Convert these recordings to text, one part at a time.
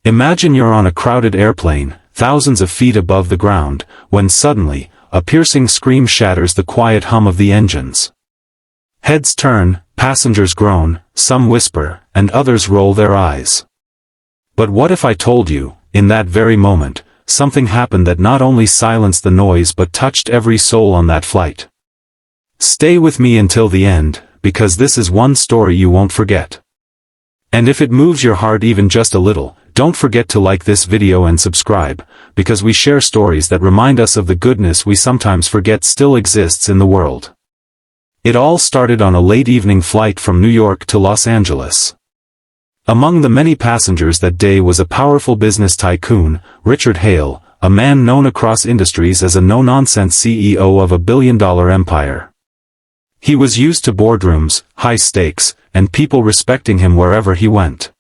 Imagine you're on a crowded airplane, thousands of feet above the ground, when suddenly, a piercing scream shatters the quiet hum of the engines. Heads turn, passengers groan, some whisper, and others roll their eyes. But what if I told you, in that very moment, something happened that not only silenced the noise but touched every soul on that flight? Stay with me until the end, because this is one story you won't forget. And if it moves your heart even just a little, don't forget to like this video and subscribe, because we share stories that remind us of the goodness we sometimes forget still exists in the world. It all started on a late evening flight from New York to Los Angeles. Among the many passengers that day was a powerful business tycoon, Richard Hale, a man known across industries as a no-nonsense CEO of a billion-dollar empire. He was used to boardrooms, high stakes, and people respecting him wherever he went.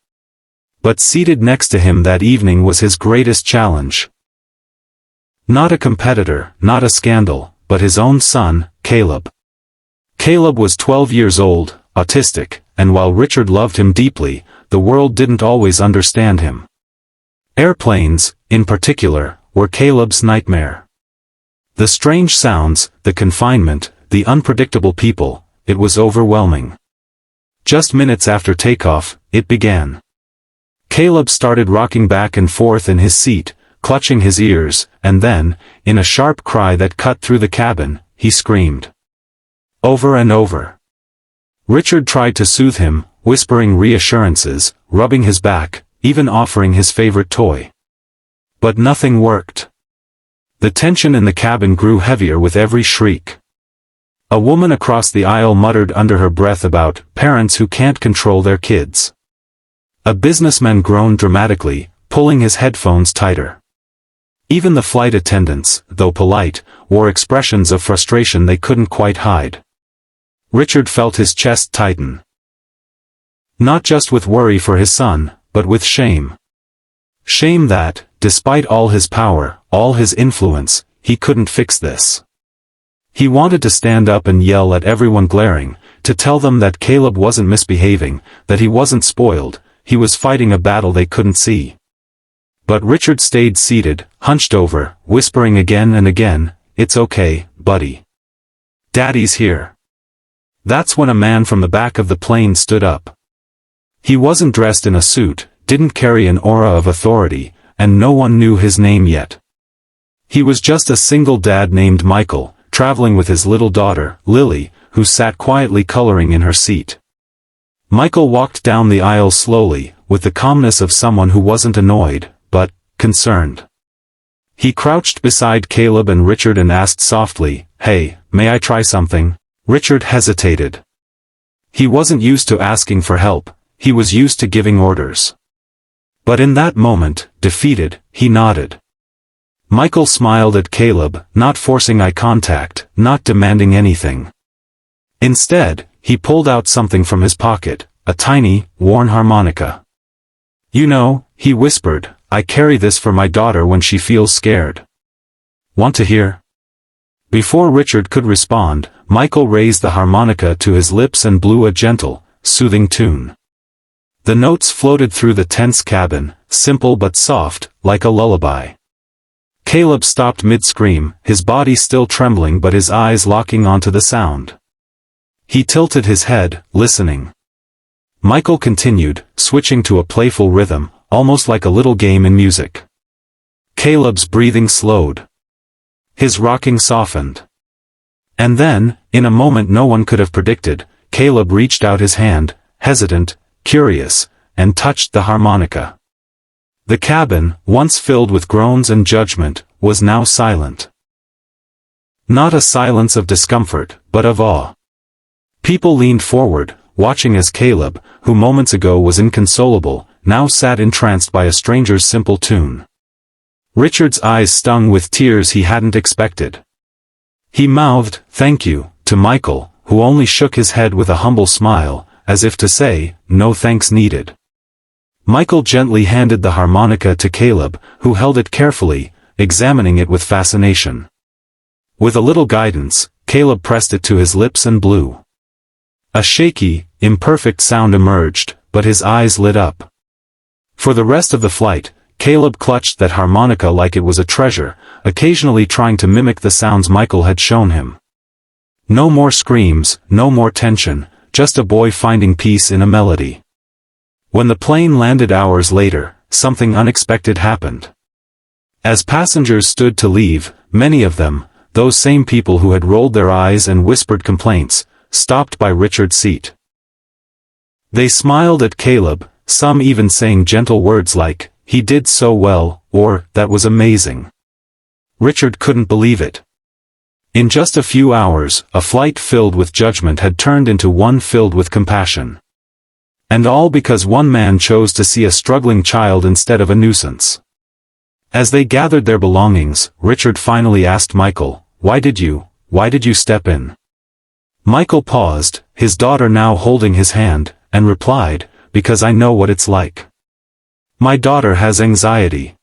But seated next to him that evening was his greatest challenge. Not a competitor, not a scandal, but his own son, Caleb. Caleb was 12 years old, autistic, and while Richard loved him deeply, the world didn't always understand him. Airplanes, in particular, were Caleb's nightmare. The strange sounds, the confinement, the unpredictable people, it was overwhelming. Just minutes after takeoff, it began. Caleb started rocking back and forth in his seat, clutching his ears, and then, in a sharp cry that cut through the cabin, he screamed. Over and over. Richard tried to soothe him, whispering reassurances, rubbing his back, even offering his favorite toy. But nothing worked. The tension in the cabin grew heavier with every shriek. A woman across the aisle muttered under her breath about parents who can't control their kids. A businessman groaned dramatically, pulling his headphones tighter. Even the flight attendants, though polite, wore expressions of frustration they couldn't quite hide. Richard felt his chest tighten. Not just with worry for his son, but with shame. Shame that, despite all his power, all his influence, he couldn't fix this. He wanted to stand up and yell at everyone glaring, to tell them that Caleb wasn't misbehaving, that he wasn't spoiled, he was fighting a battle they couldn't see. But Richard stayed seated, hunched over, whispering again and again, "It's okay, buddy. Daddy's here." That's when a man from the back of the plane stood up. He wasn't dressed in a suit, didn't carry an aura of authority, and no one knew his name yet. He was just a single dad named Michael, traveling with his little daughter, Lily, who sat quietly coloring in her seat. Michael walked down the aisle slowly, with the calmness of someone who wasn't annoyed, but concerned. He crouched beside Caleb and Richard and asked softly, "Hey, may I try something?" Richard hesitated. He wasn't used to asking for help, he was used to giving orders. But in that moment, defeated, he nodded. Michael smiled at Caleb, not forcing eye contact, not demanding anything. Instead, he pulled out something from his pocket, a tiny, worn harmonica. "You know," he whispered, "I carry this for my daughter when she feels scared. Want to hear?" Before Richard could respond, Michael raised the harmonica to his lips and blew a gentle, soothing tune. The notes floated through the tense cabin, simple but soft, like a lullaby. Caleb stopped mid-scream, his body still trembling but his eyes locking onto the sound. He tilted his head, listening. Michael continued, switching to a playful rhythm, almost like a little game in music. Caleb's breathing slowed. His rocking softened. And then, in a moment no one could have predicted, Caleb reached out his hand, hesitant, curious, and touched the harmonica. The cabin, once filled with groans and judgment, was now silent. Not a silence of discomfort, but of awe. People leaned forward, watching as Caleb, who moments ago was inconsolable, now sat entranced by a stranger's simple tune. Richard's eyes stung with tears he hadn't expected. He mouthed, "Thank you," to Michael, who only shook his head with a humble smile, as if to say, "No thanks needed." Michael gently handed the harmonica to Caleb, who held it carefully, examining it with fascination. With a little guidance, Caleb pressed it to his lips and blew. A shaky, imperfect sound emerged, but his eyes lit up. For the rest of the flight, Caleb clutched that harmonica like it was a treasure, occasionally trying to mimic the sounds Michael had shown him. No more screams, no more tension, just a boy finding peace in a melody. When the plane landed hours later, something unexpected happened. As passengers stood to leave, many of them, those same people who had rolled their eyes and whispered complaints, stopped by Richard's seat. They smiled at Caleb, some even saying gentle words like, "He did so well," or, "That was amazing." Richard couldn't believe it. In just a few hours, a flight filled with judgment had turned into one filled with compassion. And all because one man chose to see a struggling child instead of a nuisance. As they gathered their belongings, Richard finally asked Michael, why did you step in?" Michael paused, his daughter now holding his hand, and replied, "Because I know what it's like. My daughter has anxiety.